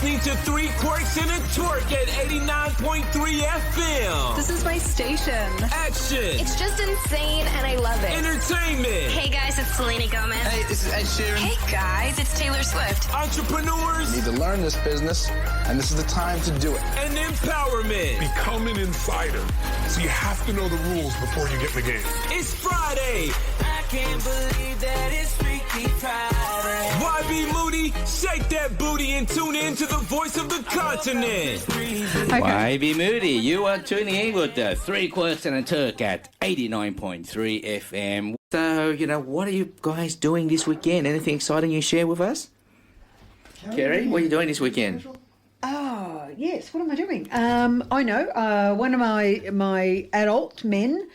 listening to Three Quirks and a Turk at 89.3 FM. This is my station. Action. It's just insane and I love it. Entertainment. Hey guys, it's Selena Gomez. Hey, this is Ed Sheeran. Hey guys, it's Taylor Swift. Entrepreneurs. You need to learn this business, and this is the time to do it. And empowerment. Become an insider. So you have to know the rules before you get in the game. It's Friday. I can't believe that it's Freaky Friday. YB Moody, shake that booty and tune in to the voice of the continent. YB Moody, you are tuning in with the Three Quirks and a Turk at 89.3 FM. So, what are you guys doing this weekend? Anything exciting you share with us? Carrie, what are you doing this weekend? Oh, yes. What am I doing? I know. One of my adult men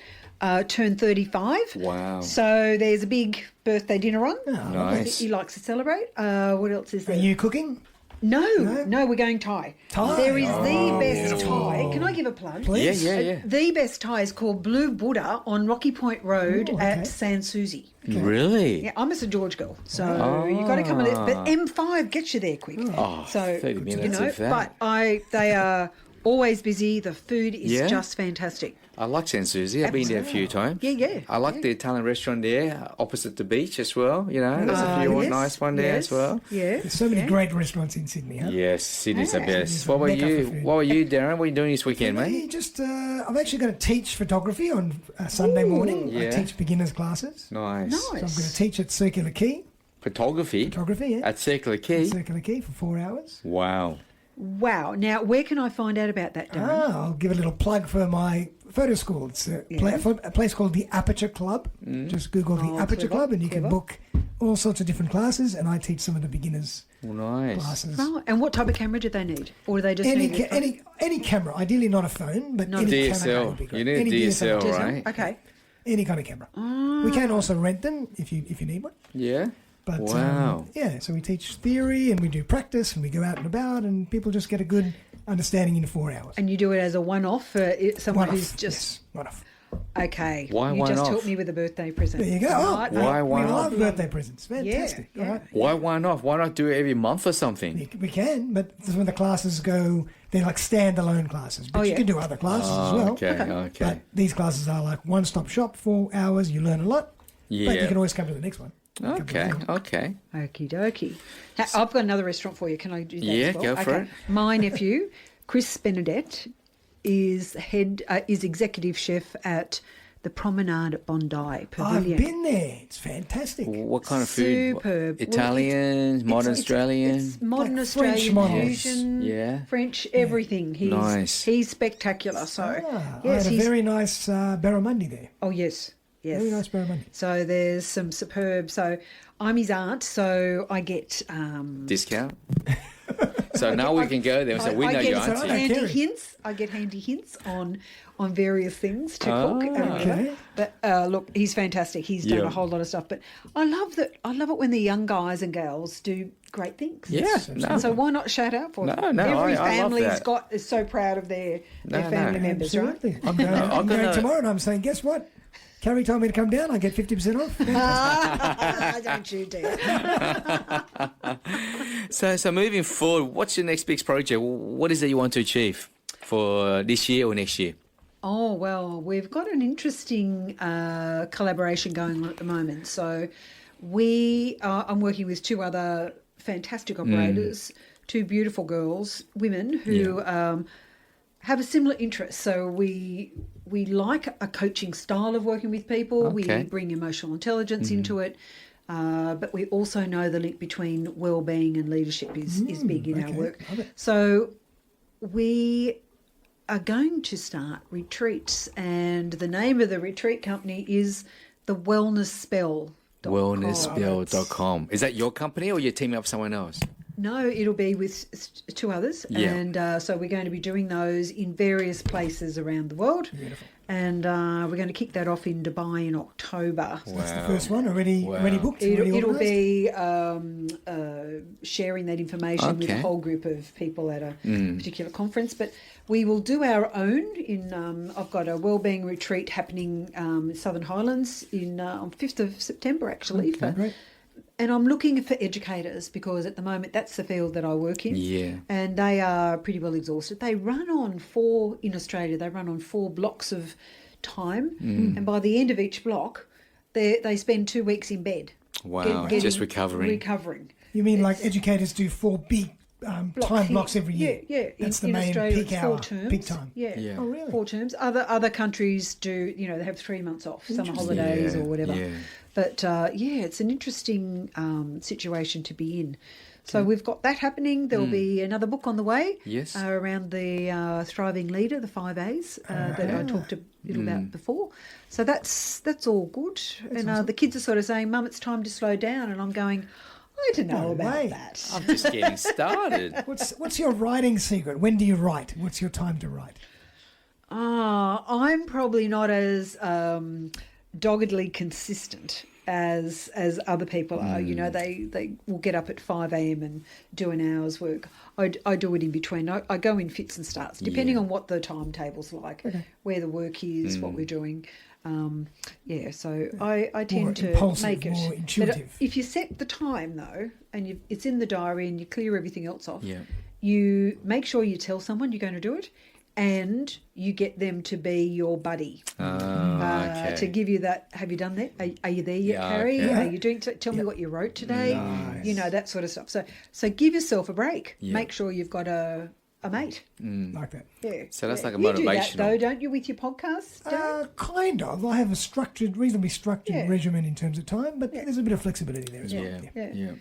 turned 35. Wow. So there's a big birthday dinner on. Oh, nice. He likes to celebrate. What else is there? Are you cooking? No, we're going Thai. Thai? There is the best beautiful. Thai. Can I give a plug? Please. Yeah. The best Thai is called Blue Buddha on Rocky Point Road at Sans Souci. Really? Yeah, I'm a St George girl, so you've got to come a little. But M5 gets you there quick. Oh, so 30 minutes of that. But they are always busy. The food is just fantastic. I like San Susie. I've been there a few times. Yeah. I like the Italian restaurant there, opposite the beach as well. There's a few nice one there as well. Yeah. There's so many great restaurants in Sydney, huh? Yes, Sydney's the best. Sydney's What a about mecca you? for food. What about you, Darren? What are you doing this weekend, mate? Just, I'm actually going to teach photography on Sunday morning. yeah. I teach beginners classes. Nice. So I'm going to teach at Circular Quay. Photography Yeah. at Circular Quay. Circular Quay for 4 hours. Wow. Now, where can I find out about that, Darren? I'll give a little plug for my photo school. It's a place called the Aperture Club. Just Google the Aperture Club and you can book all sorts of different classes, and I teach some of the beginners Nice. classes. Oh, and what type of camera do they need? Or do they just need any camera, ideally not a phone, but any camera DSL. would be great. You need Any a DSL, DSL? right? Okay. Any kind of camera. We can also rent them if you need one. Yeah. But Wow. so we teach theory and we do practice and we go out and about and people just get a good understanding in 4 hours. And you do it as a one-off for someone One-off, who's just... yes, one-off. Okay. Why you just one-off? helped me with a birthday present. There you go. Right? Why we one-off? love birthday presents. Fantastic. Yeah. All right. Why not? Why not do it every month or something? We can, but this is when the classes go, they're like standalone classes. But you can do other classes as well. Okay. But these classes are like one-stop shop, 4 hours, you learn a lot. Yeah. But you can always come to the next one. Okay. Okie dokie. Now, I've got another restaurant for you. Can I do that Yeah, as well? go for it. My nephew, Chris Benedet, is executive chef at the Promenade at Bondi Pavilion. I've been there. It's fantastic. What kind of food? Superb. Italian, modern Australian? It's modern Like French Australian models. fusion, Yeah. French, everything. Nice. He's spectacular. So, I yes, had a very nice barramundi there. Oh, yes. Very nice barramundi. So there's some superb. So I'm his aunt, so I get Discount? So now we can go there. So we know your auntie. handy hints. I get handy hints on various things to cook. okay. But look, he's fantastic. He's done a whole lot of stuff. But I love it when the young guys and girls do great things. Yeah. And so why not shout out for them? No, Every I love family's that. is so proud of their family members, Absolutely. right? I'm going tomorrow and I'm saying, guess what? Carrie told me to come down. I get 50% off. Don't you dare. So moving forward, what's your next big project? What is it you want to achieve for this year or next year? Oh, well, we've got an interesting collaboration going on at the moment. So I'm working with 2 other fantastic operators, 2 beautiful girls, women who have a similar interest. So we like a coaching style of working with people. Okay. We bring emotional intelligence into it. But we also know the link between well-being and leadership is big in our work. So we are going to start retreats, and the name of the retreat company is the WellnessSpell. Wellnessspell.com. Is that your company or you're teaming up with someone else? No, it'll be with 2 others. Yeah. And so we're going to be doing those in various places around the world. Beautiful. And we're going to kick that off in Dubai in October. That's the first one. Already booked. It'll be sharing that information with a Okay. whole group of people at a particular conference. But we will do our own. I've got a wellbeing retreat happening in Southern Highlands on 5th of September, actually, for great. And I'm looking for educators because at the moment that's the field that I work in. Yeah. And they are pretty well exhausted. They run on in Australia, they run on 4 blocks of time. And by the end of each block, they spend 2 weeks in bed. Wow, just recovering. Recovering. You mean like educators do 4 big time blocks every year? Yeah. That's in the main Australia, peak it's hour, 4 terms. peak time. Yeah. Oh, really? 4 terms. Other countries do, they have 3 months off, summer holidays Yeah, or whatever. yeah. But it's an interesting situation to be in. So we've got that happening. There'll be another book on the way. Yes. Around the Thriving Leader, the 5 A's that I talked a little about before. So that's all good. And the kids are sort of saying, Mum, it's time to slow down. And I'm going, I don't know about that. I'm just getting started. What's your writing secret? When do you write? What's your time to write? I'm probably not as doggedly consistent as other people are. They will get up at 5 a.m. and do an hour's work. I do it in between. I go in fits and starts, depending on what the timetable's like, where the work is, what we're doing. So I tend to impulsive, make it. more intuitive. But if you set the time, though, and it's in the diary and you clear everything else off, Yeah. you make sure you tell someone you're going to do it, and you get them to be your buddy. Okay. To give you that, have you done that? Are you there yet, Yeah, Carrie? okay. Are you doing? Tell me what you wrote today. Nice. That sort of stuff. So give yourself a break. Yeah. Make sure you've got a mate. Like that? Yeah. So that's like a You do that, motivational. though, don't you, with your podcast? Kind of. I have a reasonably structured Yeah. regimen in terms of time, but there's a bit of flexibility there as well. Yeah.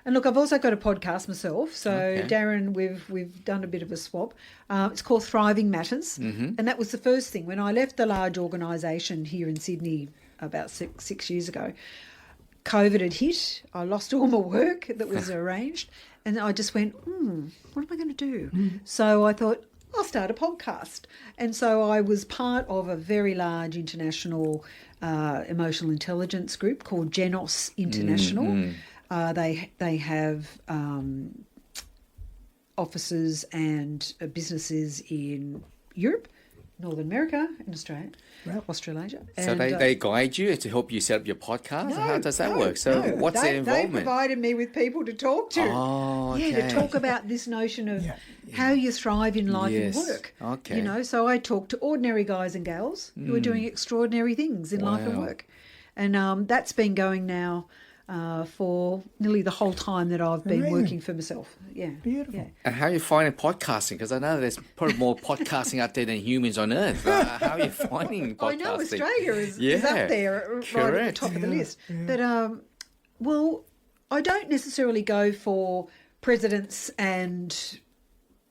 And look, I've also got a podcast myself. So Okay. Darren, we've done a bit of a swap. It's called Thriving Matters, and that was the first thing when I left the large organisation here in Sydney about six years ago. COVID had hit. I lost all my work that was arranged, and I just went, what am I going to do? So I thought, I'll start a podcast. And so I was part of a very large international emotional intelligence group called Genos International. They have offices and businesses in Europe, Northern America, and Australia, Australasia. So And, they guide you to help you set up your podcast? How does that work? So what's their They involvement? provided me with people to talk to. Oh, Yeah, okay. to talk about this notion of how you thrive in life Yes. and work. Okay. So I talk to ordinary guys and gals who are doing extraordinary things in life and Wow. work. And that's been going now for nearly the whole time that I've been Amazing. working for myself. Yeah. Beautiful. Yeah. And how are you finding podcasting? Because I know there's probably more podcasting out there than humans on Earth. How are you finding podcasting? I know Australia is Yeah, up there right at the correct. top of the list. But, I don't necessarily go for presidents and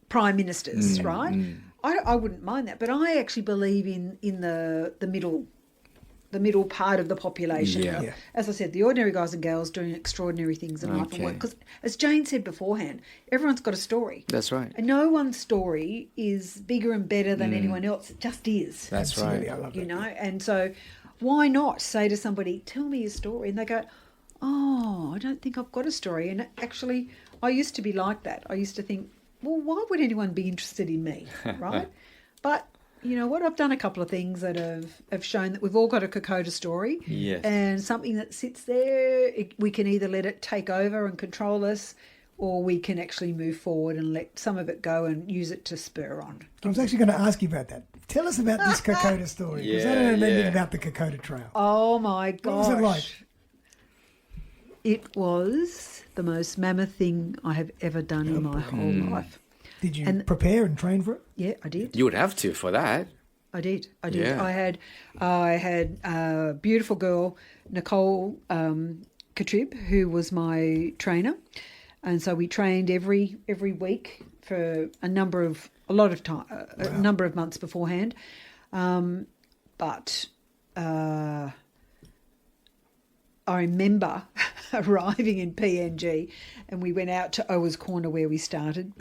prime ministers, right? I wouldn't mind that. But I actually believe in the middle part of the population. Yeah. Yeah. As I said, the ordinary guys and girls doing extraordinary things in life and work. Okay. Because as Jane said beforehand, everyone's got a story. That's right. And no one's story is bigger and better than anyone else. It just is. That's Absolutely, right. I love You that. know, and so why not say to somebody, tell me your story? And they go, oh, I don't think I've got a story. And actually, I used to be like that. I used to think, well, why would anyone be interested in me, right? But you know what? I've done a couple of things that have shown that we've all got a Kokoda story. Yes. And something that sits there, we can either let it take over and control us, or we can actually move forward and let some of it go and use it to spur on. I was actually going to ask you about that. Tell us about this Kokoda story, because I don't know anything about the Kokoda Trail. Oh my gosh. What was it like? It was the most mammoth thing I have ever done in my whole life. Did you And- prepare and train for it? Yeah, I did. You would have to for that. I did. Yeah. I had a beautiful girl, Nicole Katrib, who was my trainer, and so we trained every week for a number of months beforehand. But I remember arriving in PNG, and we went out to Owa's Corner where we started,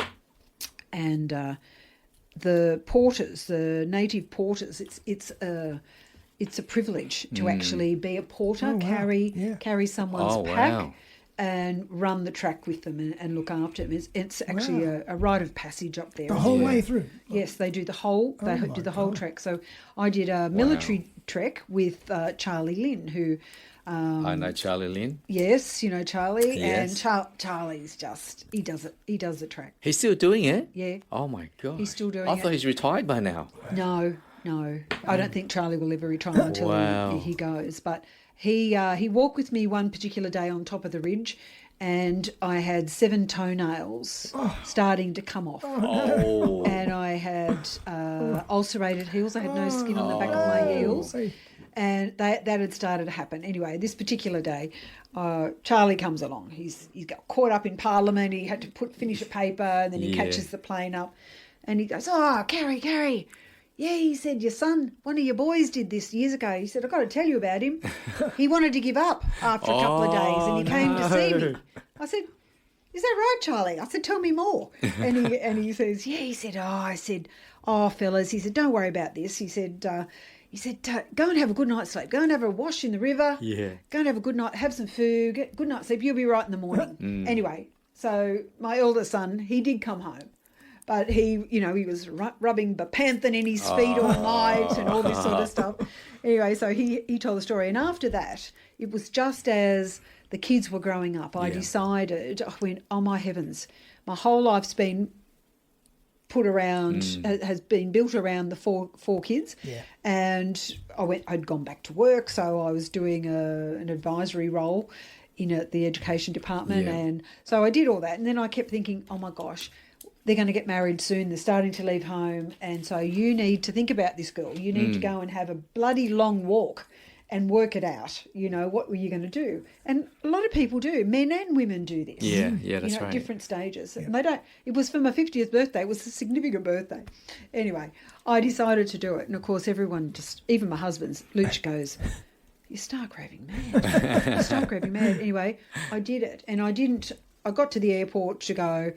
and the porters, the native porters, it's a privilege to actually be a porter, Oh, wow. carry someone's Oh, pack, wow. and run the track with them and look after them. It's actually a rite of passage up there. The as whole well. way through? Yes, they do the whole. They my do the whole God. trek. So I did a military trek with Charlie Lynn, who I know Charlie Lynn. Yes, you know Charlie, Yes. and Charlie's just he does the track. He's still doing it? Yeah. Oh, my God. He's still doing I it. thought he's retired by now. No, I don't think Charlie will ever retire until Wow. he goes. But he walked with me one particular day on top of the ridge, and I had 7 toenails starting to come off. Oh. And I had ulcerated heels. I had no skin on the back of my heels. And that had started to happen. Anyway, this particular day, Charlie comes along. He's got caught up in Parliament. He had to finish a paper, and then he Yeah. catches the plane up. And he goes, "Oh, Carrie. Yeah," he said, "your son, one of your boys did this years ago." He said, "I've got to tell you about him. He wanted to give up after a couple of days, and he came to see me." I said, "Is that right, Charlie?" I said, "Tell me more." And he says, "Yeah." He said, I said, "Oh, fellas," he said, "don't worry about this." He said, "Go and have a good night's sleep. Go and have a wash in the river. Yeah. Go and have a good night, have some food, get good night's sleep. You'll be right in the morning." Anyway, so my eldest son, he did come home. But he was rubbing bepanthen in his feet all night and all this sort of stuff. Anyway, so he told the story. And after that, it was just as the kids were growing up, I decided, I went, "Oh, my heavens, my whole life's been put around, has been built around the four kids." Yeah. And I'd gone back to work, so I was doing an advisory role in the education department. Yeah. And so I did all that. And then I kept thinking, oh, my gosh, they're going to get married soon. They're starting to leave home. And so you need to think about this girl. You need to go and have a bloody long walk and work it out. What were you going to do? And a lot of people do. Men and women do this. Yeah, that's At right. different stages. And they don't. It was for my 50th birthday. It was a significant birthday. Anyway, I decided to do it. And, of course, everyone even my husband's, Luch goes, "You're stark raving mad." You're stark raving mad. Anyway, I did it. And I got to the airport to go,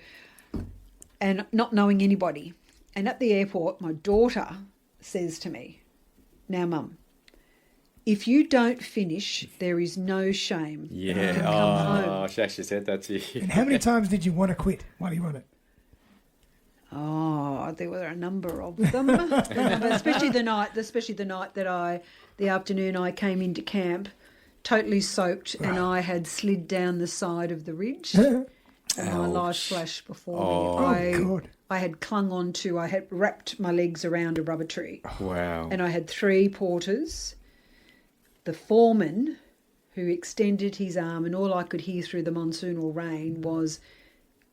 and not knowing anybody. And at the airport, my daughter says to me, "Now, Mum, if you don't finish, there is no shame. You can come home." She actually said that to you. And how many times did you want to quit while you won it? Oh, there were a number of them. Especially the night that the afternoon I came into camp, totally soaked, and I had slid down the side of the ridge. And my life flashed before me. God. I had wrapped my legs around a rubber tree. Wow. And I had 3 porters. The foreman, who extended his arm, and all I could hear through the monsoonal rain was,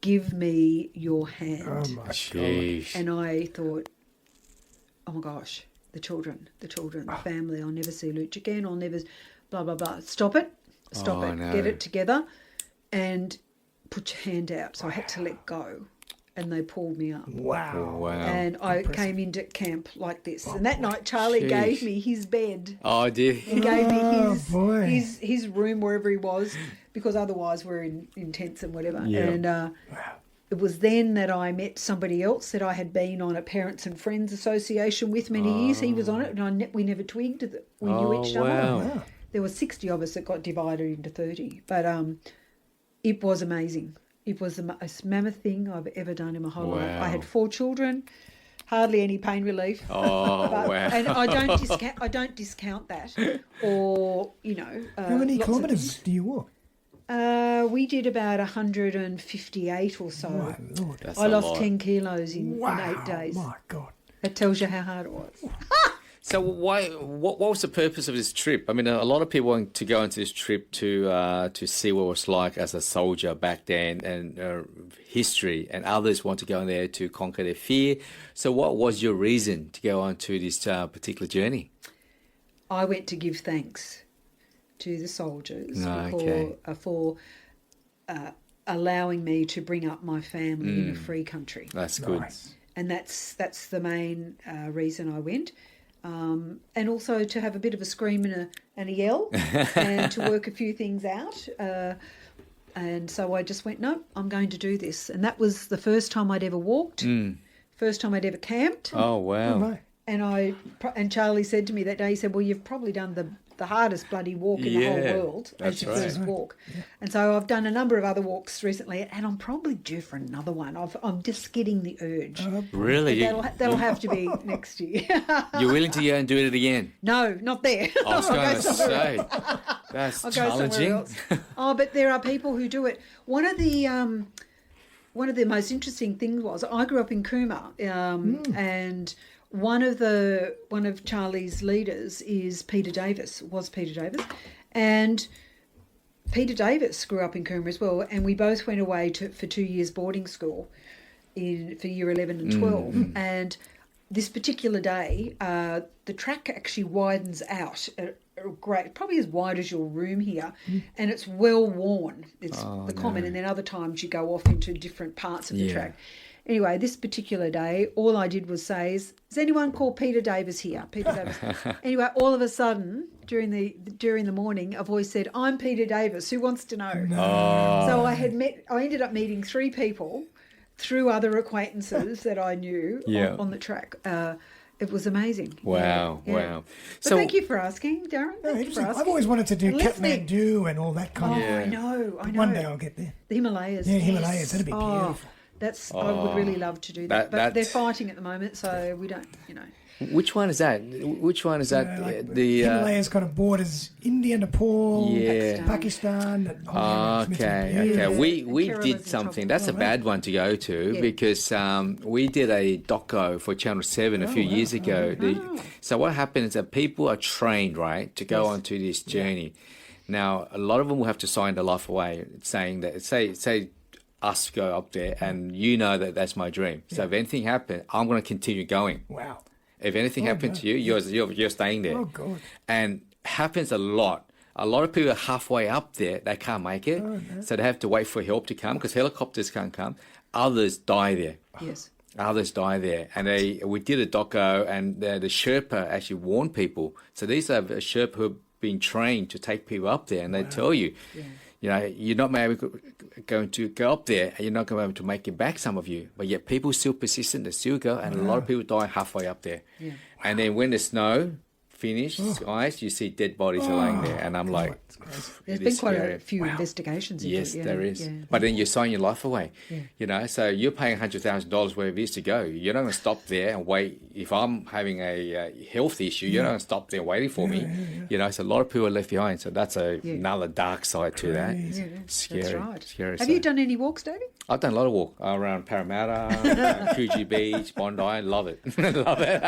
"Give me your hand." Oh, my God. Sheesh. And I thought, oh my gosh, the children, the family. I'll never see Luch again. I'll never, blah, blah, blah. Stop it. No. Get it together and put your hand out. So I had to let go, and they pulled me up. Wow. And I came into camp like this. And that night, Charlie Sheesh. gave me his bed. Oh, dear. He gave me boy. his room wherever he was, because otherwise we're in tents and whatever. Yeah. And it was then that I met somebody else that I had been on a Parents and Friends Association with many years. He was on it, and we never twigged that we knew each other. Wow. There were 60 of us that got divided into 30. But it was amazing. It was the most mammoth thing I've ever done in my whole life. Wow. I had 4 children, hardly any pain relief. Oh, wow. And I don't discount that. Or, How many lots of kilometres do you walk? we did about 158 or so. My Lord. That's I a lost lot. 10 kilos in Wow. 8 days. My God. That tells you how hard it was. So what was the purpose of this trip? I mean, a lot of people want to go into this trip to see what it was like as a soldier back then and history, and others want to go in there to conquer their fear. So what was your reason to go on to this particular journey? I went to give thanks to the soldiers for allowing me to bring up my family in a free country. That's good. Nice. And that's the main reason I went. And also to have a bit of a scream and a yell and to work a few things out. And so I just went, no, I'm going to do this. And that was the first time I'd ever walked, first time I'd ever camped. Oh, wow. Oh, my. And Charlie said to me that day, he said, well, you've probably done the hardest bloody walk in the whole world as your first walk. And so I've done a number of other walks recently, and I'm probably due for another one. I'm just getting the urge. Really? That'll have to be next year. You're willing to go and do it again? No, not there. I was going to say, that's I'll go somewhere challenging. else. Oh, but there are people who do it. One of the most interesting things was I grew up in Cooma, and one of Charlie's leaders is Peter Davis, and Peter Davis grew up in Cooma as well, and we both went away for 2 years boarding school for year 11 and 12, and this particular day, the track actually widens out great, probably as wide as your room here, and it's well worn. It's the common, and then other times you go off into different parts of the track. Anyway, this particular day, all I did was say, "Is anyone called Peter Davis here?" Peter Davis. Anyway, all of a sudden, during the morning, a voice said, "I'm Peter Davis. Who wants to know?" So I ended up meeting 3 people through other acquaintances that I knew on the track. It was amazing. Wow. But So thank you for asking, Darren. Thank you for asking. I've always wanted to do Listening. Kathmandu and all that kind of. I know. One day I'll get there. The Himalayas. Yeah, Himalayas. That'd be beautiful. I would really love to do that. But they're fighting at the moment, so we don't, which one is that? The Himalayas kind of borders India, Nepal, Pakistan. Okay. We Kerala's did in something. trouble. That's a bad one to go to because we did a doco for Channel 7 a few years ago. So what happens is that people are trained, right, to go onto this journey. Now, a lot of them will have to sign their life away saying that, say us go up there and you know that that's my dream. So if anything happens, I'm going to continue going. Wow. If anything happens to you, you're staying there. Oh, God. And happens a lot. A lot of people are halfway up there, they can't make it. So they have to wait for help to come because helicopters can't come. Others die there. Yes. Others die there. And we did a doco and the Sherpa actually warned people. So these are Sherpa who have been trained to take people up there and they tell you, you're not going to go up there and you're not going to be able to make it back, some of you. But yet people still persistent, they still go, and a lot of people die halfway up there. Yeah. And then when the snow finishes, ice, you see dead bodies are laying there. And I'm like, there's been quite a few investigations into yes, it. there is. But then you sign your life away. So you're paying $100,000 wherever it is to go. You're not going to stop there and wait. If I'm having a health issue, you're not going to stop there waiting for me. So a lot of people are left behind. So that's another dark side to that. Scary. That's right. Scary. Have you done any walks, Davey? I've done a lot of walk around Parramatta, Coogee Beach, Bondi. Love it. Love it.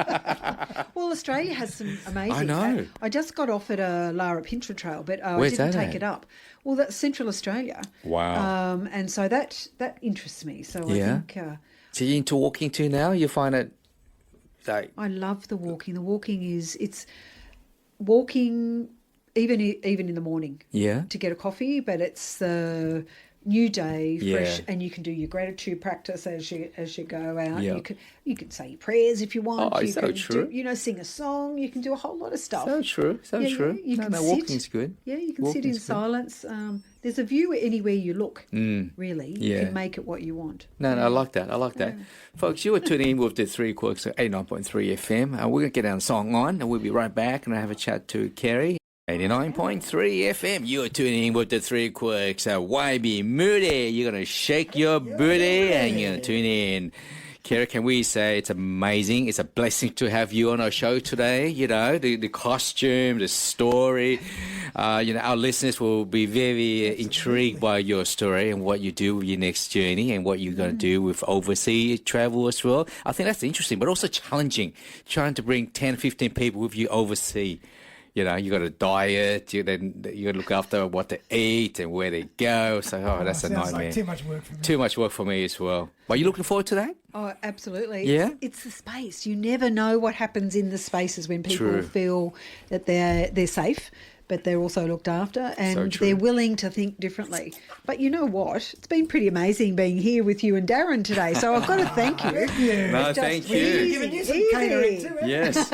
Well, Australia has some amazing. I know. I just got off at a Lara Pintra Trail, but I Where's didn't that take at? it up. Well, that's Central Australia. Wow. And so that interests me. So I think. So you're into walking too now? You find it like... I love the walking. The walking it's walking even in the morning. Yeah. To get a coffee, but it's the new day, fresh, Yeah. and you can do your gratitude practice as you go out. Yeah. You can say your prayers if you want. Oh, you so can true. sing a song. You can do a whole lot of stuff. So true. So true. You can sit. Walking's good. Yeah, you can sit in Walking's good. silence. There's a view anywhere you look. Really, you Yeah. can make it what you want. No, I like that. I like that. Folks, you are tuning in with the 3 Quirks at 89.3 FM. We're going to get our song on and we'll be right back and I'll have a chat to Carrie. 89.3 FM, you're tuning in with the 3 Quirks. YB Moody, you're going to shake your booty and you're going to tune in. Carrie, can we say it's amazing? It's a blessing to have you on our show today. The costume, the story. Our listeners will be very intrigued by your story and what you do with your next journey and what you're going to do with overseas travel as well. I think that's interesting, but also challenging, trying to bring 10, 15 people with you overseas. You got to diet, you got to look after what they eat and where they go. So, that's a nightmare. Like too much work for me. Too much work for me as well. Are you looking forward to that? Oh, absolutely. Yeah? It's the space. You never know what happens in the spaces when people True. feel that they're safe, but they're also looked after and true. they're willing to think differently. But you know what? It's been pretty amazing being here with you and Darren today. So I've got to thank you. No, It's just thank you. easy, Giving you some easy. catering too. Yes,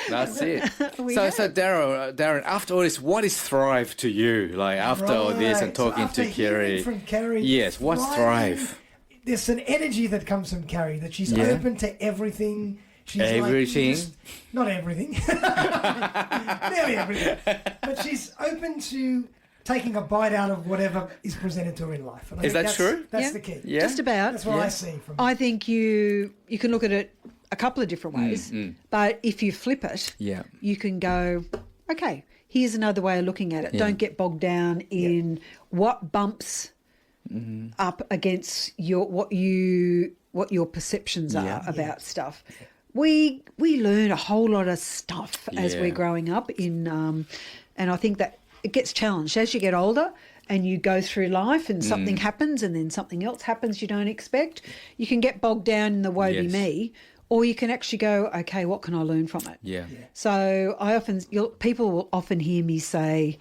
that's it. So Darren, after all this, what is Thrive to you? Like after all this and Right. So talking after to hearing Carrie. from Carrie, Yes, what's Thrive? There's an energy that comes from Carrie, that she's Yeah. open to everything. She's Everything? Not everything. Nearly everything. But she's open to taking a bite out of whatever is presented to her in life. And I Is think that true? That's Yeah. the key. Yeah. Just about. That's what I see from I think you can look at it a couple of different ways, but if you flip it, Yeah. you can go, okay, here's another way of looking at it. Don't get bogged down in what bumps up against what your perceptions are about stuff. We learn a whole lot of stuff as Yeah. we're growing up and I think that it gets challenged as you get older. And you go through life and something happens and then something else happens you don't expect. You can get bogged down in the woe be Yes. me, or you can actually go, okay, what can I learn from it? Yeah. So people will often hear me say,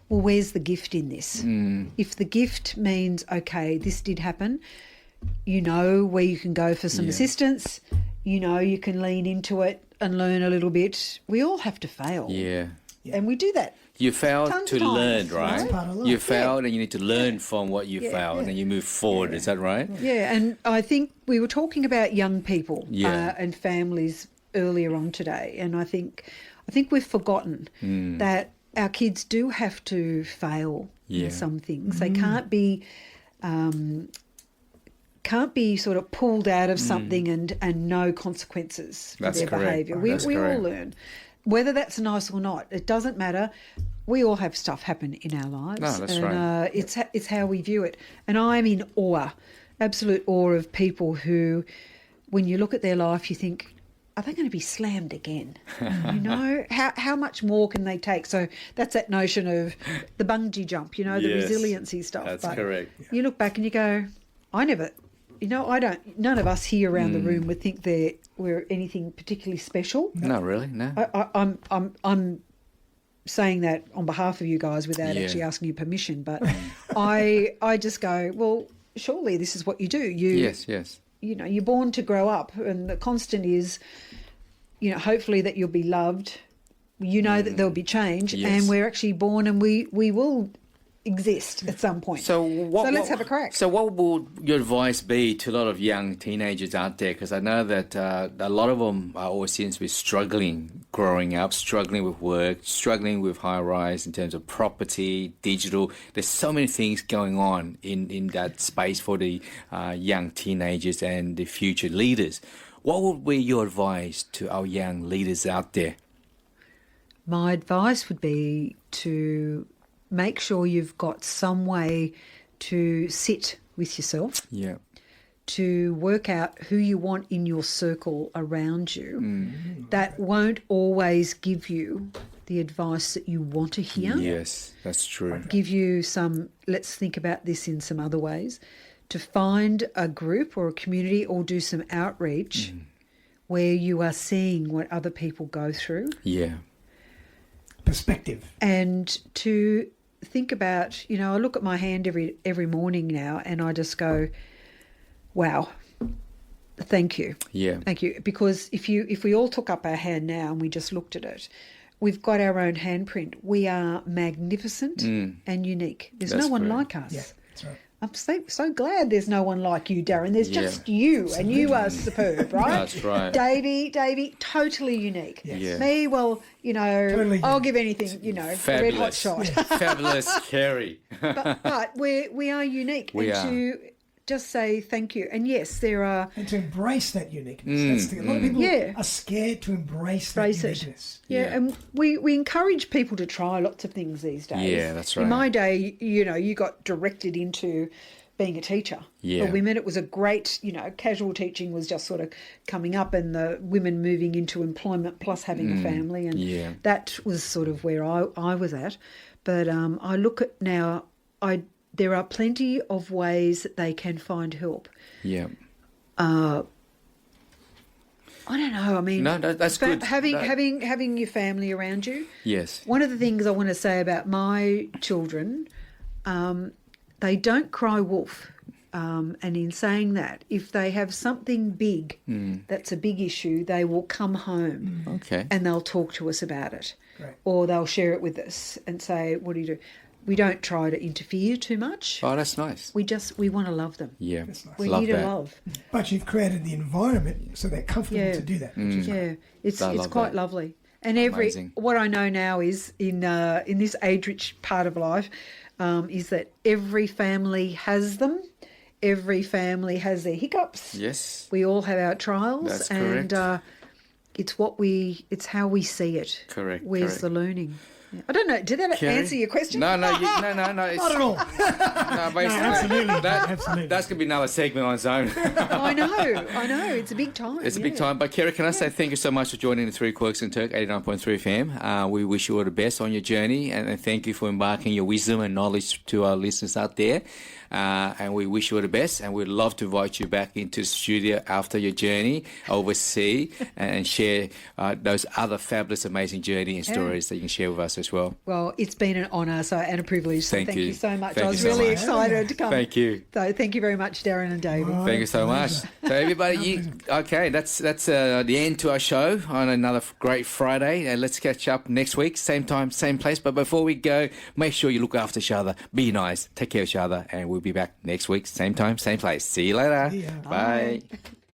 well, where's the gift in this? If the gift means, okay, this did happen, you know where you can go for some assistance, you know you can lean into it and learn a little bit. We all have to fail. Yeah. And we do that. You failed Tons to of times, learn, right? right? That's part of life. You failed and you need to learn from what you failed and you move forward. Is that right? Yeah, and I think we were talking about young people Yeah. and families earlier on today, and I think we've forgotten that our kids do have to fail Yeah. in some things. They can't be sort of pulled out of something and no consequences for That's their correct. behaviour. We That's all correct. learn. Whether that's nice or not, it doesn't matter. We all have stuff happen in our lives. No, that's and, right. It's how we view it. And I'm in awe, absolute awe of people who, when you look at their life, you think, are they going to be slammed again? You know, how much more can they take? So that's that notion of the bungee jump, you know, the Yes, resiliency stuff. that's But correct. You look back and you go, none of us here around the room would think we're anything particularly special. No, really? No. I'm saying that on behalf of you guys without Yeah. actually asking your permission, but I just go, well, surely this is what you do. Yes. You know, you're born to grow up, and the constant is, you know, hopefully that you'll be loved. You know that there'll be change, Yes. and we're actually born, and we will exist at some point. So let's have a crack. So what would your advice be to a lot of young teenagers out there? Because I know that a lot of them always seems to be struggling growing up, struggling with work, struggling with high rise in terms of property, digital. There's so many things going on in that space for the young teenagers and the future leaders. What would be your advice to our young leaders out there? My advice would be to make sure you've got some way to sit with yourself, Yeah. to work out who you want in your circle around you. That won't always give you the advice that you want to hear. Yes, that's true. Give you some, let's think about this in some other ways, to find a group or a community or do some outreach where you are seeing what other people go through. Yeah. Perspective. And to think about, you know, I look at my hand every morning now and I just go, wow, thank you. Yeah. Thank you. Because if we all took up our hand now and we just looked at it, we've got our own handprint. We are magnificent and unique. There's That's no one correct. like us. Yeah, that's right. I'm so glad there's no one like you, Darren. There's just you, and you are superb, right? That's right. Davey, totally unique. Yes. Yeah. Me, well, you know, Totally I'll unique. give anything, you know, a red hot Fabulous. shot. Fabulous, Carrie. But we are unique, We and are. to just say thank you. And yes, there are. And to embrace that uniqueness. That's a lot of people Yeah. are scared to embrace that Embrace it. uniqueness. Yeah, and we encourage people to try lots of things these days. Yeah, that's right. In my day, you know, you got directed into being a teacher. Yeah. For women, it was a great, you know, casual teaching was just sort of coming up and the women moving into employment plus having a family. And yeah. that was sort of where I was at. But I look at now, there are plenty of ways that they can find help. Yeah. I don't know. I mean, No, that's good. Having your family around you. Yes. One of the things I want to say about my children, they don't cry wolf. And in saying that, if they have something big that's a big issue, they will come home Okay. and they'll talk to us about it. Great. Or they'll share it with us and say, what do you do? we don't try to interfere too much. Oh, that's nice. We want to love them. Yeah, We're love here that. to love. But you've created the environment so they're comfortable Yeah. to do that. Which is Yeah, it's I love quite that. lovely. And Amazing. what I know now is in this age-rich part of life, is that every family has them. Every family has their hiccups. Yes. We all have our trials, That's and correct. It's how we see it. Correct, Where's correct. the learning? Yeah. I don't know. Did that Carrie? answer your question? No, no, no. It's, not at all. no, basically, absolutely, absolutely. That's going to be another segment on its own. I know. It's a big time. It's a big time. But, Kerry, can I say thank you so much for joining the Three Quirks in Turk, 89.3 FM. We wish you all the best on your journey, and thank you for embarking your wisdom and knowledge to our listeners out there. And we wish you all the best, and we'd love to invite you back into the studio after your journey overseas and share those other fabulous, amazing journey and stories that you can share with us as well. Well, it's been an honour and a privilege. So Thank thank you. you so much. Thank I you was so really much. excited to come. Thank you. So thank you very much, Darren and David. Thank you so much. So everybody, that's the end to our show on another great Friday. And let's catch up next week, same time, same place. But before we go, make sure you look after each other, be nice, take care of each other, and we'll be back next week, same time, same place. See you later. See ya. Bye.